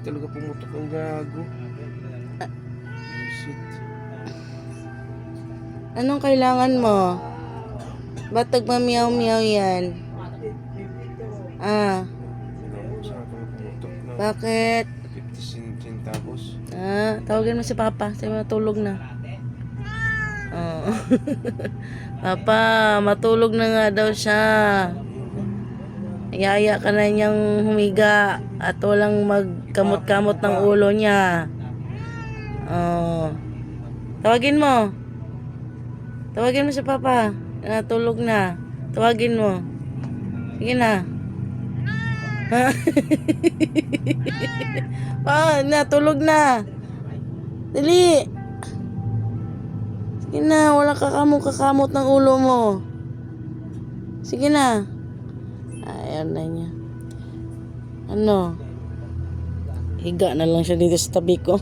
talaga pumutok ang gago. Shit. Anong kailangan mo? Ba't nagmamiyaw-miyaw yan? Ah, Saan ka pumutok na bakit? 50 centavos? Ah, tawagin mo si Papa. Sabi mo, matulog na. Oh. Papa, matulog na nga daw siya. Iyaya ka na niyang humiga at walang magkamot-kamot ng ulo niya. Oh. Tawagin mo. Tawagin mo si Papa. Natulog na. Tawagin mo. Sige na. Natulog na. Dali. Sige na, walang kakamot ng ulo mo. Sige na. Ayaw na niya. Ano? Higa na lang siya dito sa tabi ko.